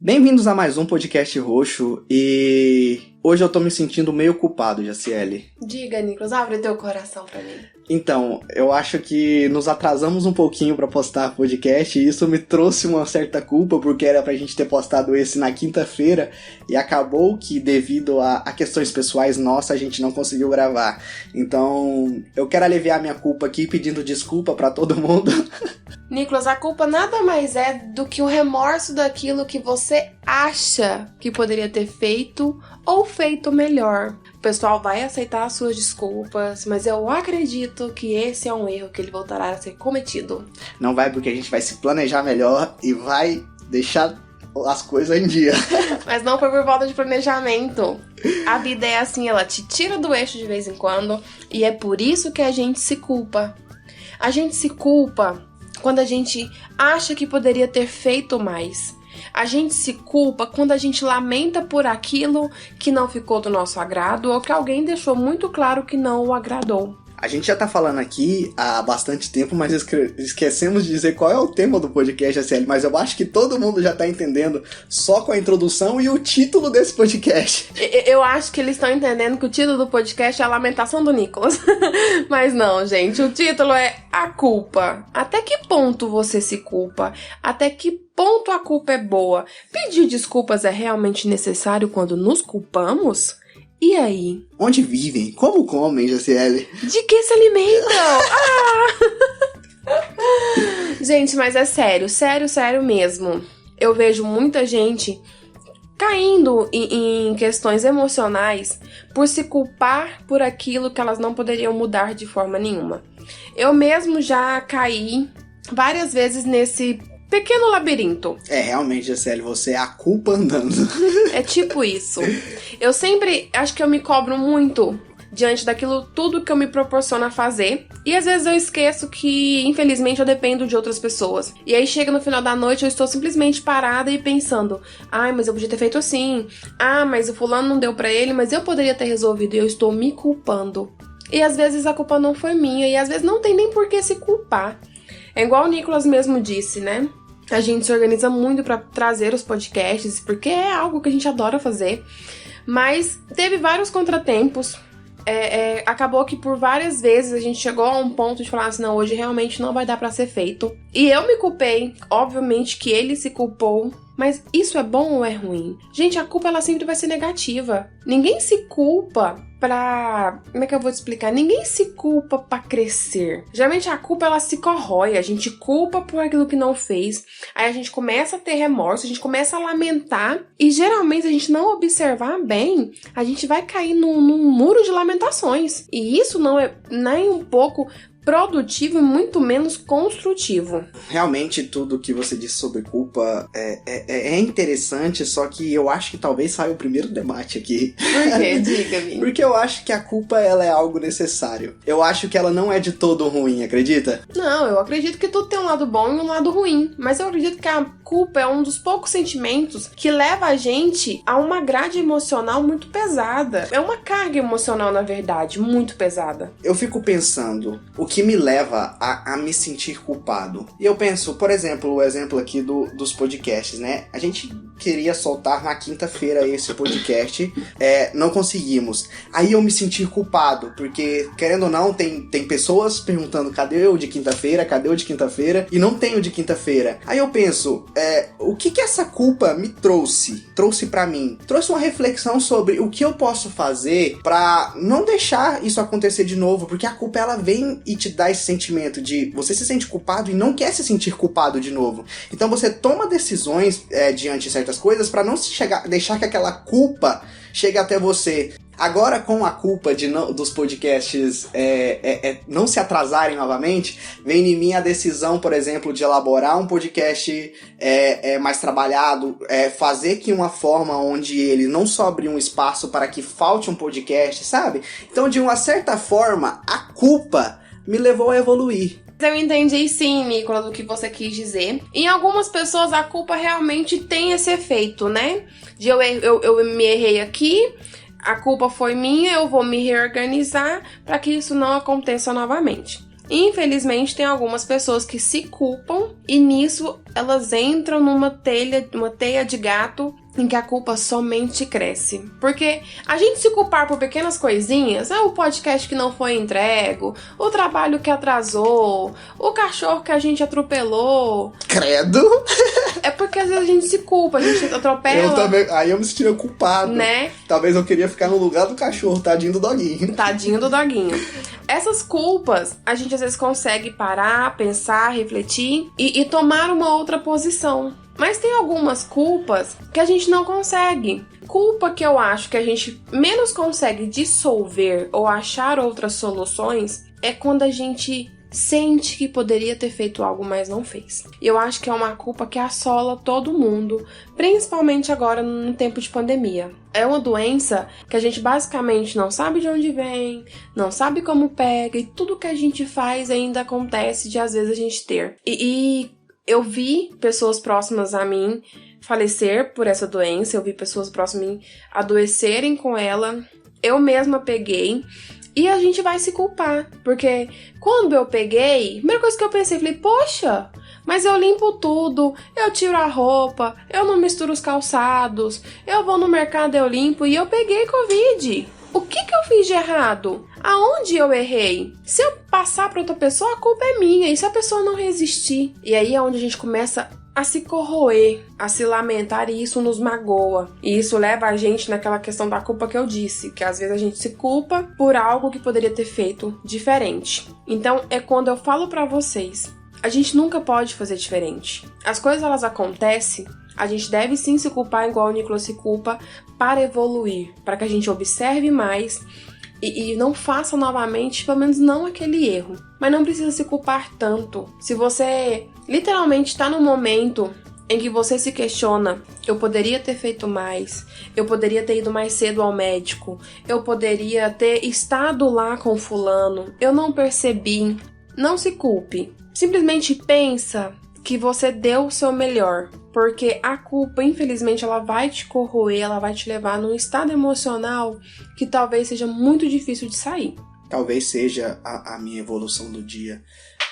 Bem-vindos a mais um podcast roxo e hoje eu tô me sentindo meio culpado, Jaciele. Diga, Nicolas, abre teu coração pra mim. Então, eu acho que nos atrasamos um pouquinho pra postar podcast e isso me trouxe uma certa culpa porque era pra gente ter postado esse na quinta-feira e acabou que devido a questões pessoais nossas a gente não conseguiu gravar. Então, eu quero aliviar minha culpa aqui pedindo desculpa pra todo mundo. Nicolas, a culpa nada mais é do que o remorso daquilo que você acha que poderia ter feito ou feito melhor. O pessoal vai aceitar as suas desculpas, mas eu acredito que esse é um erro que ele voltará a ser cometido. Não vai, porque a gente vai se planejar melhor e vai deixar as coisas em dia. Mas não foi por falta de planejamento. A vida é assim, ela te tira do eixo de vez em quando e é por isso que a gente se culpa. A gente se culpa quando a gente acha que poderia ter feito mais. A gente se culpa quando a gente lamenta por aquilo que não ficou do nosso agrado ou que alguém deixou muito claro que não o agradou. A gente já tá falando aqui há bastante tempo, mas esquecemos de dizer qual é o tema do podcast, ACL, mas eu acho que todo mundo já tá entendendo só com a introdução e o título desse podcast. Eu acho que eles estão entendendo que o título do podcast é a lamentação do Nicolas. Mas não, gente, o título é A Culpa. Até que ponto você se culpa? Até que ponto a culpa é boa? Pedir desculpas é realmente necessário quando nos culpamos? E aí? Onde vivem? Como comem, Jaciele? De que se alimentam? Gente, mas é sério mesmo. Eu vejo muita gente caindo em questões emocionais por se culpar por aquilo que elas não poderiam mudar de forma nenhuma. Eu mesmo já caí várias vezes nesse pequeno labirinto. É, realmente, Jaciele, você é a culpa andando. É tipo isso. Eu sempre acho que eu me cobro muito diante daquilo tudo que eu me proporciono a fazer. E às vezes eu esqueço que, infelizmente, eu dependo de outras pessoas. E aí chega no final da noite, eu estou simplesmente parada e pensando: ai, mas eu podia ter feito assim. Ah, mas o fulano não deu pra ele, mas eu poderia ter resolvido. E eu estou me culpando. E às vezes a culpa não foi minha. E às vezes não tem nem por que se culpar. É igual o Nicolas mesmo disse, né? A gente se organiza muito pra trazer os podcasts, porque é algo que a gente adora fazer. Mas teve vários contratempos. Acabou que por várias vezes a gente chegou a um ponto de falar assim: não, hoje realmente não vai dar pra ser feito. E eu me culpei, obviamente que ele se culpou. Mas isso é bom ou é ruim? Gente, a culpa ela sempre vai ser negativa. Ninguém se culpa pra... Como é que eu vou te explicar? Ninguém se culpa pra crescer. Geralmente a culpa ela se corrói. A gente culpa por aquilo que não fez. Aí a gente começa a ter remorso, a gente começa a lamentar. E geralmente, se a gente não observar bem, a gente vai cair num muro de lamentações. E isso não é nem um pouco produtivo e muito menos construtivo. Realmente tudo que você disse sobre culpa é interessante, só que eu acho que talvez saia o primeiro debate aqui. Por quê? Diga-me. Porque eu acho que a culpa ela é algo necessário. Eu acho que ela não é de todo ruim, acredita? Não, eu acredito que tudo tem um lado bom e um lado ruim. Mas eu acredito que a culpa é um dos poucos sentimentos que leva a gente a uma grade emocional muito pesada. É uma carga emocional, na verdade, muito pesada. Eu fico pensando, o que me leva a me sentir culpado? E eu penso, por exemplo, o exemplo aqui dos podcasts, né? A gente queria soltar na quinta-feira esse podcast, não conseguimos. Aí eu me senti culpado, porque, querendo ou não, tem pessoas perguntando: cadê o de quinta-feira? Cadê o de quinta-feira? E não tem o de quinta-feira. Aí eu penso, o que essa culpa me trouxe? Trouxe pra mim? Trouxe uma reflexão sobre o que eu posso fazer pra não deixar isso acontecer de novo, porque a culpa ela vem e te dá esse sentimento de você se sente culpado e não quer se sentir culpado de novo. Então você toma decisões diante de certas coisas pra não deixar que aquela culpa chegue até você. Agora, com a culpa dos podcasts não se atrasarem novamente, vem em mim a decisão, por exemplo, de elaborar um podcast mais trabalhado, fazer que uma forma onde ele não sobre um espaço para que falte um podcast, sabe? Então, de uma certa forma, a culpa me levou a evoluir. Eu entendi sim, Nicolas, o que você quis dizer. Em algumas pessoas a culpa realmente tem esse efeito, né? De eu me errei aqui, a culpa foi minha, eu vou me reorganizar para que isso não aconteça novamente. Infelizmente, tem algumas pessoas que se culpam e nisso elas entram numa teia de gato em que a culpa somente cresce. Porque a gente se culpar por pequenas coisinhas, o podcast que não foi entregue, o trabalho que atrasou, o cachorro que a gente atropelou. Credo! É porque às vezes a gente se culpa, a gente atropela. Eu também, aí eu me sentiria culpado. Né? Talvez eu queria ficar no lugar do cachorro, tadinho do doguinho. Tadinho do doguinho. Essas culpas, a gente às vezes consegue parar, pensar, refletir e tomar uma outra posição. Mas tem algumas culpas que a gente não consegue. Culpa que eu acho que a gente menos consegue dissolver ou achar outras soluções é quando a gente sente que poderia ter feito algo, mas não fez. E eu acho que é uma culpa que assola todo mundo, principalmente agora no tempo de pandemia. É uma doença que a gente basicamente não sabe de onde vem, não sabe como pega, e tudo que a gente faz ainda acontece de às vezes a gente ter. E eu vi pessoas próximas a mim falecer por essa doença, eu vi pessoas próximas a mim adoecerem com ela, eu mesma peguei. E a gente vai se culpar, porque quando eu peguei, a primeira coisa que eu pensei, falei, poxa, mas eu limpo tudo, eu tiro a roupa, eu não misturo os calçados, eu vou no mercado, eu limpo e eu peguei Covid. O que eu fiz de errado? Aonde eu errei? Se eu passar para outra pessoa, a culpa é minha, e se a pessoa não resistir? E aí é onde a gente começa a se corroer, a se lamentar, e isso nos magoa. E isso leva a gente naquela questão da culpa que eu disse, que às vezes a gente se culpa por algo que poderia ter feito diferente. Então é quando eu falo pra vocês, a gente nunca pode fazer diferente. As coisas elas acontecem, a gente deve sim se culpar igual o Nicolas se culpa para evoluir, para que a gente observe mais e não faça novamente, pelo menos não aquele erro. Mas não precisa se culpar tanto. Se você literalmente está no momento em que você se questiona, eu poderia ter feito mais, eu poderia ter ido mais cedo ao médico, eu poderia ter estado lá com fulano, eu não percebi. Não se culpe. Simplesmente pensa que você deu o seu melhor, porque a culpa, infelizmente, ela vai te corroer, ela vai te levar num estado emocional que talvez seja muito difícil de sair. Talvez seja a minha evolução do dia.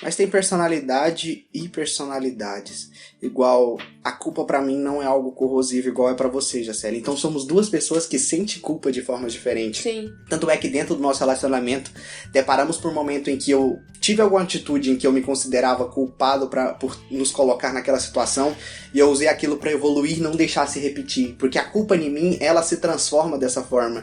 Mas tem personalidade e personalidades. Igual, a culpa pra mim não é algo corrosivo igual é pra você, Jacely. Então somos duas pessoas que sentem culpa de formas diferentes. Sim. Tanto é que dentro do nosso relacionamento, deparamos por um momento em que eu tive alguma atitude em que eu me considerava culpado por nos colocar naquela situação, e eu usei aquilo pra evoluir e não deixar se repetir. Porque a culpa em mim, ela se transforma dessa forma.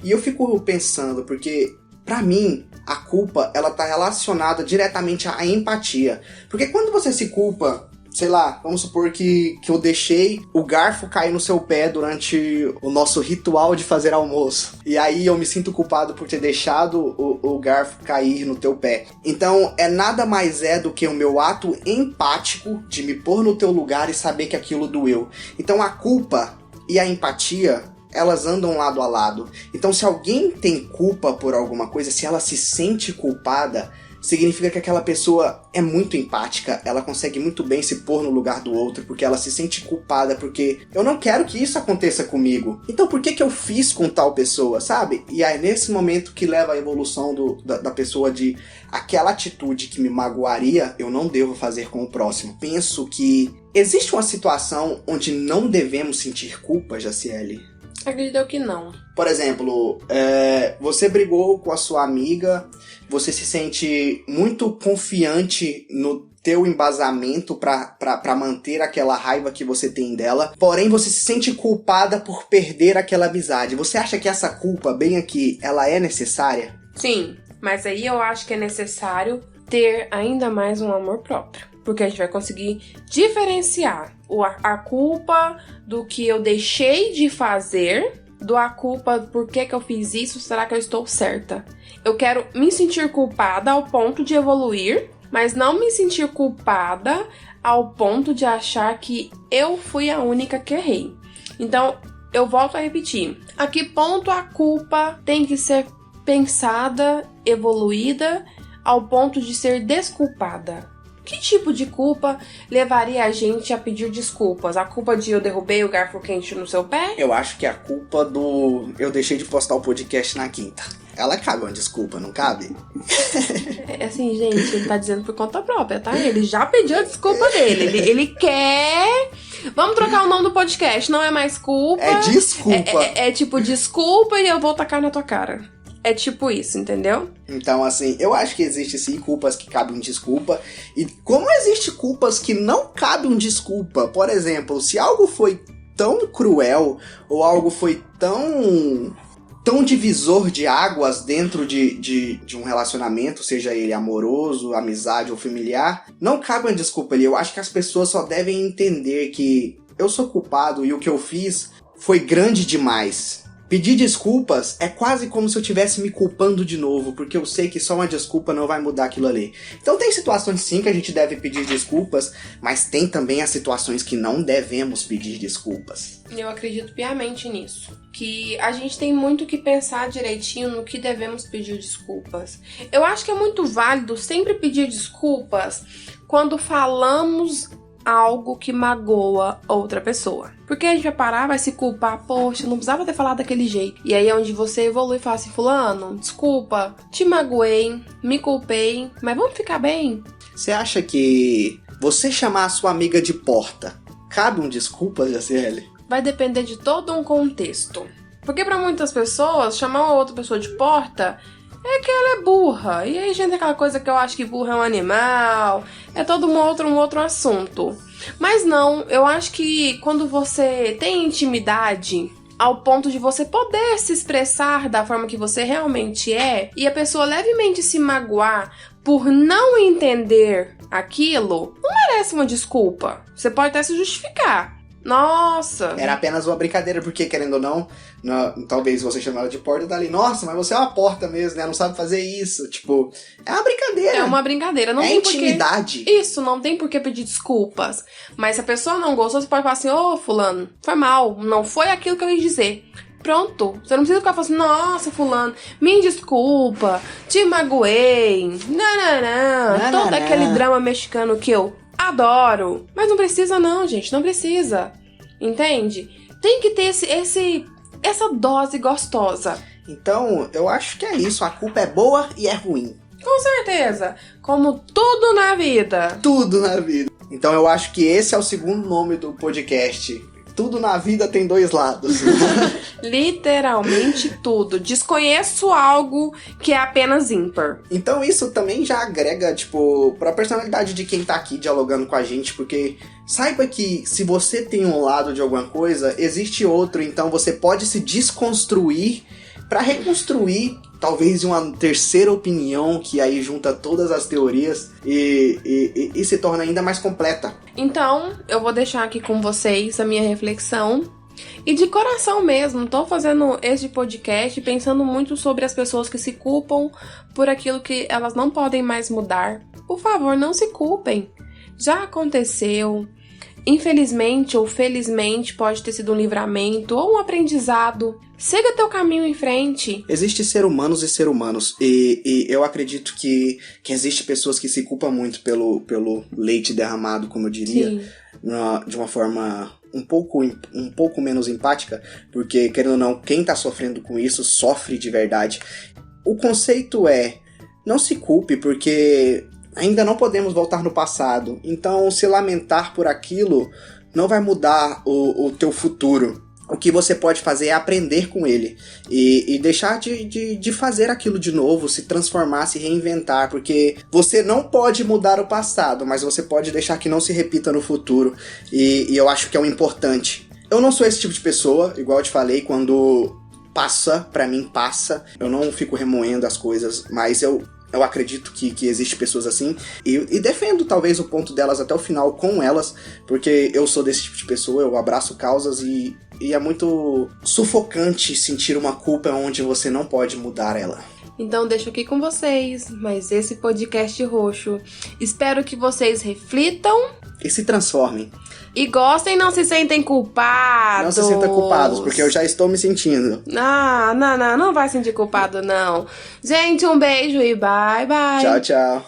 E eu fico pensando, porque pra mim, a culpa, ela tá relacionada diretamente à empatia. Porque quando você se culpa, sei lá, vamos supor que eu deixei o garfo cair no seu pé durante o nosso ritual de fazer almoço. E aí eu me sinto culpado por ter deixado o garfo cair no teu pé. Então, nada mais do que o meu ato empático de me pôr no teu lugar e saber que aquilo doeu. Então, a culpa e a empatia, elas andam lado a lado. Então, se alguém tem culpa por alguma coisa, se ela se sente culpada, significa que aquela pessoa é muito empática, ela consegue muito bem se pôr no lugar do outro, porque ela se sente culpada, porque eu não quero que isso aconteça comigo. Então, por que eu fiz com tal pessoa, sabe? E é nesse momento que leva a evolução da pessoa de aquela atitude que me magoaria, eu não devo fazer com o próximo. Penso que existe uma situação onde não devemos sentir culpa, Jacely? Acredito que não. Por exemplo, você brigou com a sua amiga, você se sente muito confiante no teu embasamento pra manter aquela raiva que você tem dela, porém você se sente culpada por perder aquela amizade. Você acha que essa culpa, bem aqui, ela é necessária? Sim, mas aí eu acho que é necessário ter ainda mais um amor próprio. Porque a gente vai conseguir diferenciar a culpa do que eu deixei de fazer, a culpa por que eu fiz isso, será que eu estou certa? Eu quero me sentir culpada ao ponto de evoluir, mas não me sentir culpada ao ponto de achar que eu fui a única que errei. Então, eu volto a repetir. A que ponto a culpa tem que ser pensada, evoluída, ao ponto de ser desculpada? Que tipo de culpa levaria a gente a pedir desculpas? A culpa de eu derrubei o garfo quente no seu pé? Eu acho que é a culpa eu deixei de postar o podcast na quinta. ela cabe uma desculpa, não cabe? Assim, gente, ele tá dizendo por conta própria, tá? Ele já pediu a desculpa dele. Ele quer... Vamos trocar o nome do podcast. Não é mais culpa. É desculpa. É tipo, desculpa e eu vou tacar na tua cara. É tipo isso, entendeu? Então, assim, eu acho que existe sim culpas que cabem desculpa. E como existe culpas que não cabem desculpa, por exemplo, se algo foi tão cruel ou algo foi tão divisor de águas dentro de um relacionamento, seja ele amoroso, amizade ou familiar, não cabe uma desculpa ali. Eu acho que as pessoas só devem entender que eu sou culpado e o que eu fiz foi grande demais. Pedir desculpas é quase como se eu estivesse me culpando de novo, porque eu sei que só uma desculpa não vai mudar aquilo ali. Então tem situações sim que a gente deve pedir desculpas, mas tem também as situações que não devemos pedir desculpas. Eu acredito piamente nisso. Que a gente tem muito que pensar direitinho no que devemos pedir desculpas. Eu acho que é muito válido sempre pedir desculpas quando falamos algo que magoa outra pessoa. Porque a gente vai parar, vai se culpar, poxa, não precisava ter falado daquele jeito. E aí é onde você evolui e fala assim, fulano, desculpa, te magoei, me culpei, mas vamos ficar bem? Você acha que você chamar a sua amiga de porta cabe um desculpa, Jaciele? Vai depender de todo um contexto. Porque pra muitas pessoas, chamar uma outra pessoa de porta é que ela é burra. E aí, gente, aquela coisa que eu acho que burra é um animal. É todo um outro assunto. Mas não, eu acho que quando você tem intimidade ao ponto de você poder se expressar da forma que você realmente é, e a pessoa levemente se magoar por não entender aquilo, não merece uma desculpa. Você pode até se justificar. Nossa! Era apenas uma brincadeira, porque, querendo ou não, talvez você chame ela de porta e dali, nossa, mas você é uma porta mesmo, né? Não sabe fazer isso. Tipo, é uma brincadeira. É uma brincadeira. Não é tem intimidade. Isso, não tem por que pedir desculpas. Mas se a pessoa não gostou, você pode falar assim, ô, fulano, foi mal, não foi aquilo que eu ia dizer. Pronto, você não precisa ficar falando assim, nossa, fulano, me desculpa, te magoei, todo aquele drama mexicano que eu adoro. Mas não precisa não, gente, não precisa. Entende? Tem que ter essa dose gostosa. Então, eu acho que é isso, a culpa é boa e é ruim. Com certeza, como tudo na vida. Tudo na vida. Então eu acho que esse é o segundo nome do podcast. Tudo na vida tem dois lados. Literalmente tudo. Desconheço algo que é apenas ímpar. Então isso também já agrega, tipo, pra personalidade de quem tá aqui dialogando com a gente, porque saiba que se você tem um lado de alguma coisa, existe outro, então você pode se desconstruir pra reconstruir, talvez uma terceira opinião que aí junta todas as teorias e se torna ainda mais completa. Então, eu vou deixar aqui com vocês a minha reflexão. E de coração mesmo, tô fazendo esse podcast pensando muito sobre as pessoas que se culpam por aquilo que elas não podem mais mudar. Por favor, não se culpem. Já aconteceu. Infelizmente ou felizmente pode ter sido um livramento ou um aprendizado. Siga teu caminho em frente. Existe ser humanos e ser humanos. E eu acredito que existe pessoas que se culpam muito pelo leite derramado, como eu diria. De uma forma um pouco menos empática. Porque, querendo ou não, quem tá sofrendo com isso sofre de verdade. O conceito é, não se culpe, porque ainda não podemos voltar no passado. Então, se lamentar por aquilo não vai mudar o teu futuro. O que você pode fazer é aprender com ele. E deixar de fazer aquilo de novo, se transformar, se reinventar. Porque você não pode mudar o passado, mas você pode deixar que não se repita no futuro. E eu acho que é o importante. Eu não sou esse tipo de pessoa, igual eu te falei, quando passa, pra mim passa. Eu não fico remoendo as coisas, mas eu acredito que existe pessoas assim e defendo talvez o ponto delas até o final com elas, porque eu sou desse tipo de pessoa, eu abraço causas e é muito sufocante sentir uma culpa onde você não pode mudar ela. Então deixo aqui com vocês, mas esse podcast roxo, espero que vocês reflitam e se transformem. E gostem e não se sentem culpados. Não se sintam culpados, porque eu já estou me sentindo. Não vai sentir culpado, não. Gente, um beijo e bye, bye. Tchau, tchau.